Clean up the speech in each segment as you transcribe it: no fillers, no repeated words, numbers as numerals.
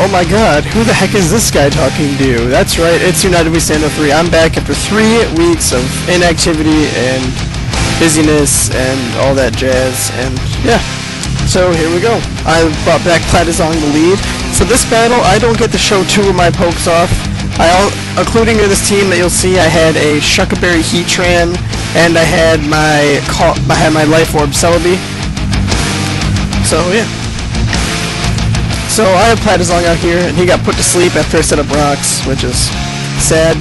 Oh my god, who the heck is this guy talking to? That's right, it's UnitedWeStand03. I'm back after 3 weeks of inactivity and busyness and all that jazz, and yeah. So here we go. I brought back Platazong the lead. So this battle, I don't get to show 2 of my pokes off. Including in this team that you'll see, I had a Shuckaberry Heatran, and I had my Life Orb Celebi. So yeah. So I have Platazong out here, and he got put to sleep after I set up rocks, which is sad.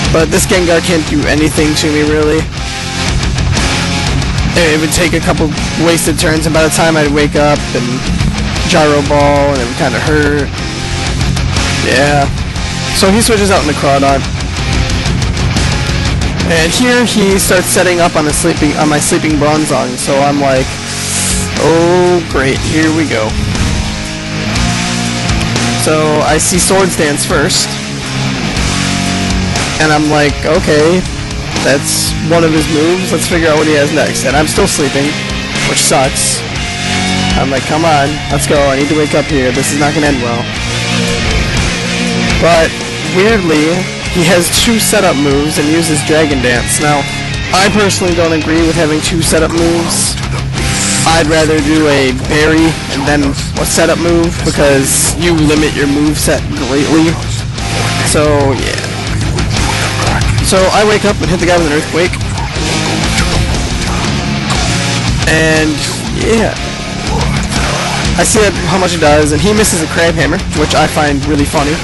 But this Gengar can't do anything to me, really. It would take a couple wasted turns, and by the time I'd wake up and Gyro Ball, and it would kind of hurt. Yeah. So he switches out into Crawdon. And here he starts setting up on my sleeping Bronzong, so I'm like, oh great, here we go. So I see Swords Dance first, and I'm like, okay, that's one of his moves, let's figure out what he has next. And I'm still sleeping, which sucks. I'm like, come on, let's go, I need to wake up here, this is not going to end well. But, weirdly, he has 2 setup moves and uses Dragon Dance. Now, I personally don't agree with having 2 setup moves. I'd rather do a berry and then a setup move, because you limit your moveset greatly. So, yeah. So I wake up and hit the guy with an Earthquake. And, yeah. I see how much it does, and he misses a Crab Hammer, which I find really funny.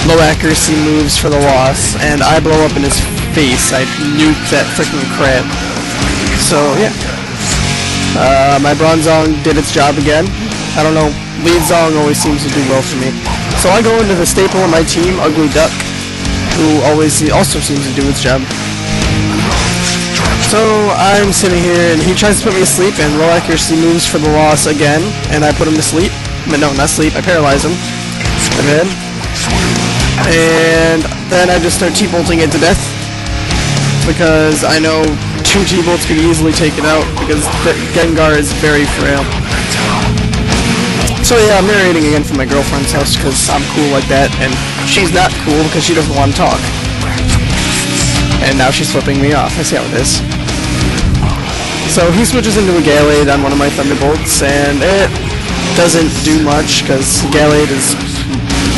Low accuracy moves for the loss, and I blow up in his face. I nuke that freaking crab. So, yeah. My Bronzong did its job again. I don't know, Lead Zong always seems to do well for me. So I go into the staple of my team, Ugly Duck, who also seems to do its job. So I'm sitting here, and he tries to put me to sleep, and low accuracy moves for the loss again, and I put him to sleep. But no, not sleep, I paralyze him. And then I just start T-bolting it to death, because I know 2 T-bolts can easily take it out, because Gengar is very frail. So yeah, I'm narrating again from my girlfriend's house, because I'm cool like that, and she's not cool because she doesn't want to talk. And now she's flipping me off. I see how it is. So he switches into a Gallade on one of my Thunderbolts, and it doesn't do much, because Gallade is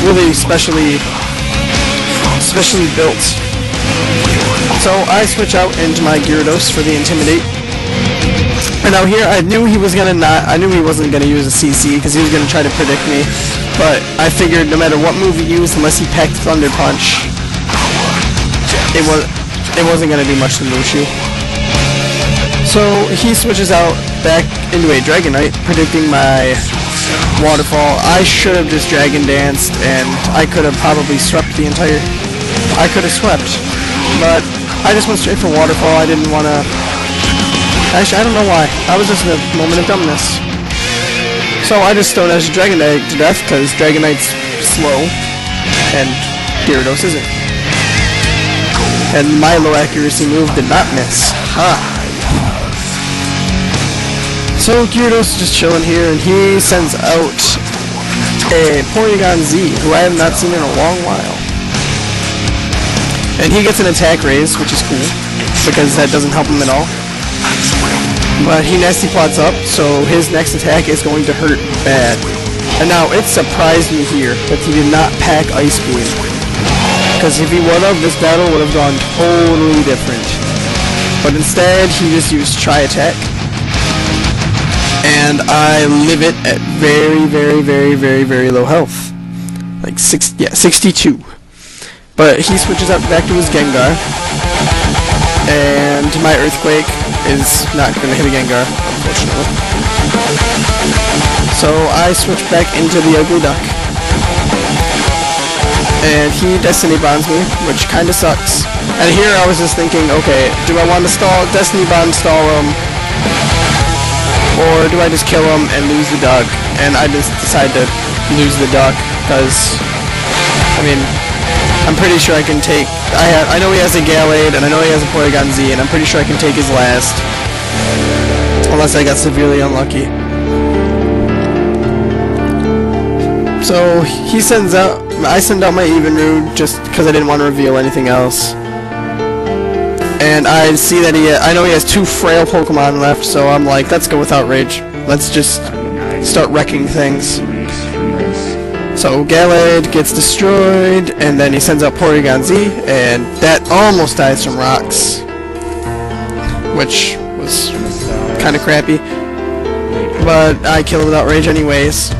really specially built. So I switch out into my Gyarados for the Intimidate. And now here I knew he wasn't gonna use a CC, because he was gonna try to predict me. But I figured no matter what move he used, unless he packed Thunder Punch, it wasn't gonna do much to Mushu. So he switches out back into a Dragonite, predicting my Waterfall. I should have just Dragon Danced, and I could have probably swept the entire... I could have swept, but I just went straight for Waterfall. I didn't want to... Actually, I don't know why. I was just in a moment of dumbness. So I just Stone Edge Dragonite to death, because Dragonite's slow, and Gyarados isn't. And my low accuracy move did not miss. So Gyarados is just chilling here, and he sends out a Porygon Z, who I have not seen in a long while. And he gets an attack raise, which is cool, because that doesn't help him at all. But he nasty plots up, so his next attack is going to hurt bad. And now, it surprised me here that he did not pack Ice Beam. Because if he would have, this battle would have gone totally different. But instead, he just used Tri-Attack. And I live it at very, very, very, very, very low health. Like 62. But he switches out back to his Gengar, and my Earthquake is not going to hit a Gengar, unfortunately. So I switch back into the Ugly Duck, and he Destiny Bonds me, which kind of sucks. And here I was just thinking, okay, do I want to Destiny Bond stall him, or do I just kill him and lose the Duck? And I just decided to lose the Duck, because, I mean, I'm pretty sure I can take... I know he has a Gallade, and I know he has a Porygon Z, and I'm pretty sure I can take his last. Unless I got severely unlucky. So he sends out, I send out my Evinrude just because I didn't want to reveal anything else. And I see that I know he has 2 frail Pokemon left, so I'm like, let's go with Outrage. Let's just start wrecking things. So Galad gets destroyed, and then he sends out Porygon Z, and that almost dies from rocks, which was kind of crappy. But I kill him with Outrage anyways.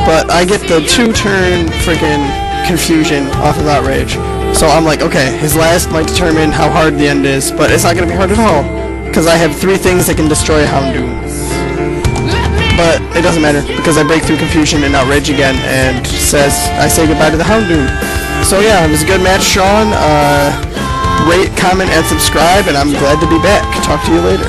But I get the 2-turn freaking confusion off of Outrage. So I'm like, okay, his last might determine how hard the end is, but it's not going to be hard at all, because I have 3 things that can destroy Houndoom. But it doesn't matter, because I break through confusion and Outrage again, and I say goodbye to the Houndoom. So yeah, it was a good match, Sean. Rate, comment, and subscribe, and I'm glad to be back. Talk to you later.